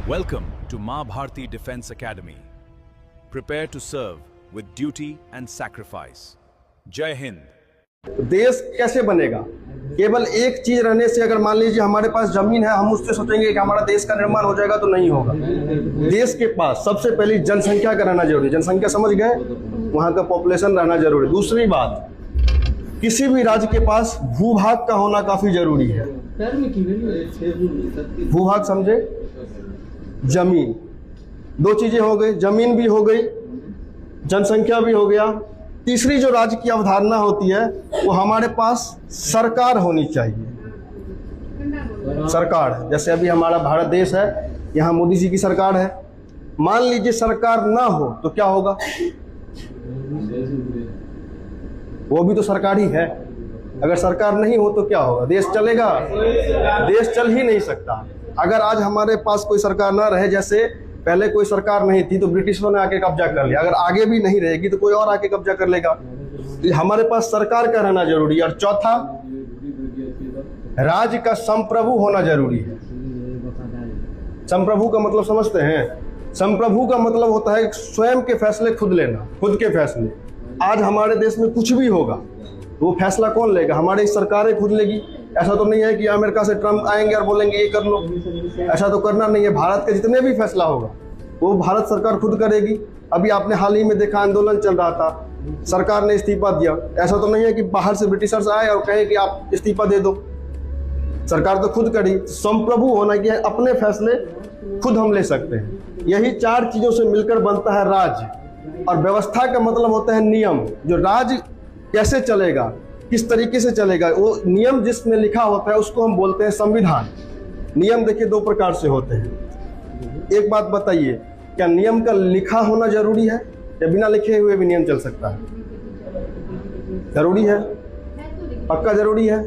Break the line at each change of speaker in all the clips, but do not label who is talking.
Welcome to Ma Bharti Defense Academy. Prepare to serve with duty and sacrifice. Jai Hind.
देश कैसे बनेगा? केवल एक चीज रहने से, अगर मान लीजिए हमारे पास जमीन है, हम उससे सोचेंगे कि हमारा देश का निर्माण हो जाएगा, तो नहीं होगा। देश के पास सबसे पहले जनसंख्या का रहना जरूरी। जनसंख्या समझ गए, वहां का पॉपुलेशन रहना जरूरी। दूसरी बात, किसी भी राज्य के पास भूभाग का होना काफी जरूरी है। भूभाग समझे? जमीन। दो चीजें हो गई, जमीन भी हो गई, जनसंख्या भी हो गया। तीसरी जो राज्य की अवधारणा होती है, वो हमारे पास सरकार होनी चाहिए। सरकार, जैसे अभी हमारा भारत देश है, यहाँ मोदी जी की सरकार है। मान लीजिए सरकार ना हो तो क्या होगा? वो भी तो सरकार ही है। अगर सरकार नहीं हो तो क्या होगा? देश चलेगा? देश चल ही नहीं सकता। अगर आज हमारे पास कोई सरकार ना रहे, जैसे पहले कोई सरकार नहीं थी तो ब्रिटिशों ने आके कब्जा कर लिया, अगर आगे भी नहीं रहेगी तो कोई और आके कब्जा कर लेगा। तो हमारे पास सरकार का रहना जरूरी है। और चौथा, राज्य का संप्रभु होना जरूरी है। संप्रभु का मतलब समझते हैं? संप्रभु का मतलब होता है स्वयं के फैसले खुद लेना, खुद के फैसले। आज हमारे देश में कुछ भी होगा तो वो फैसला कौन लेगा? हमारी सरकारें खुद लेगी। ऐसा तो नहीं है कि अमेरिका से ट्रम्प आएंगे और बोलेंगे ये कर लो, ऐसा तो करना नहीं है। भारत के जितने भी फैसला होगा वो भारत सरकार खुद करेगी। अभी आपने हाल ही में देखा, आंदोलन चल रहा था, सरकार ने इस्तीफा दिया। ऐसा तो नहीं है कि बाहर से ब्रिटिशर्स आए और कहे कि आप इस्तीफा दे दो, सरकार तो खुद करी। संप्रभु होना कि अपने फैसले खुद हम ले सकते हैं। यही चार चीजों से मिलकर बनता है राज्य। और व्यवस्था का मतलब होता है नियम। जो राज्य कैसे चलेगा, किस तरीके से चलेगा, वो नियम जिसमें लिखा होता है उसको हम बोलते हैं संविधान। नियम देखिए दो प्रकार से होते हैं। एक बात बताइए, क्या नियम का लिखा होना जरूरी है या बिना लिखे हुए भी नियम चल सकता है? जरूरी है, पक्का जरूरी है।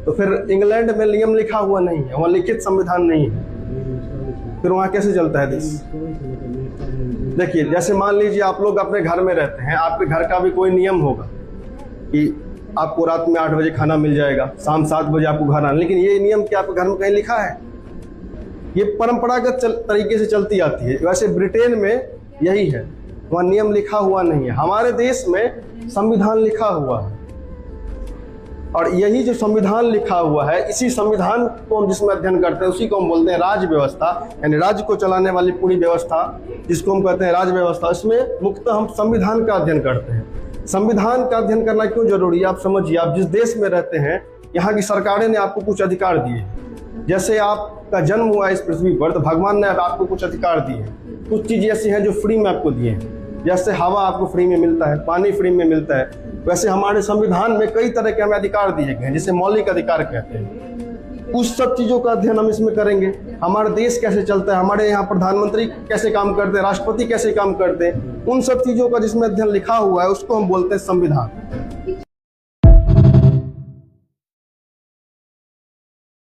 तो फिर इंग्लैंड में नियम लिखा हुआ नहीं है, वहाँ लिखित संविधान नहीं है, फिर वहाँ कैसे चलता है देश? देखिए, जैसे मान लीजिए आप लोग अपने घर में रहते हैं, आपके घर का भी कोई नियम होगा कि आपको रात में 8 बजे खाना मिल जाएगा, शाम 7 बजे आपको घर आना। लेकिन ये नियम क्या आपके घर में कहीं लिखा है? ये परंपरागत तरीके से चलती आती है। वैसे ब्रिटेन में यही है, वहाँ नियम लिखा हुआ नहीं है। हमारे देश में संविधान लिखा हुआ है। और यही जो संविधान लिखा हुआ है, इसी संविधान को हम जिसमें अध्ययन करते हैं उसी को हम बोलते हैं राज्य व्यवस्था, यानी राज्य को चलाने वाली पूरी व्यवस्था जिसको हम कहते हैं राज्य व्यवस्था। इसमें मुख्यतः हम संविधान का अध्ययन करते हैं। संविधान का अध्ययन करना क्यों जरूरी है? आप समझिए, आप जिस देश में रहते हैं, यहाँ की सरकारें ने आपको कुछ अधिकार दिए। जैसे आपका जन्म हुआ इस पृथ्वी पर, तो भगवान ने आपको कुछ अधिकार दिए। कुछ चीज़ें ऐसी हैं जो फ्री में आपको दिए हैं। जैसे हवा आपको फ्री में मिलता है, पानी फ्री में मिलता है, वैसे हमारे संविधान में कई तरह के हमें अधिकार दिए गए हैं, जिसे मौलिक अधिकार कहते हैं। उस सब चीज़ों का अध्ययन हम इसमें करेंगे। हमारा देश कैसे चलता है, हमारे यहाँ प्रधानमंत्री कैसे काम करते हैं, राष्ट्रपति कैसे काम करते हैं, उन सब चीज़ों का जिसमें अध्ययन लिखा हुआ है उसको हम बोलते हैं संविधान।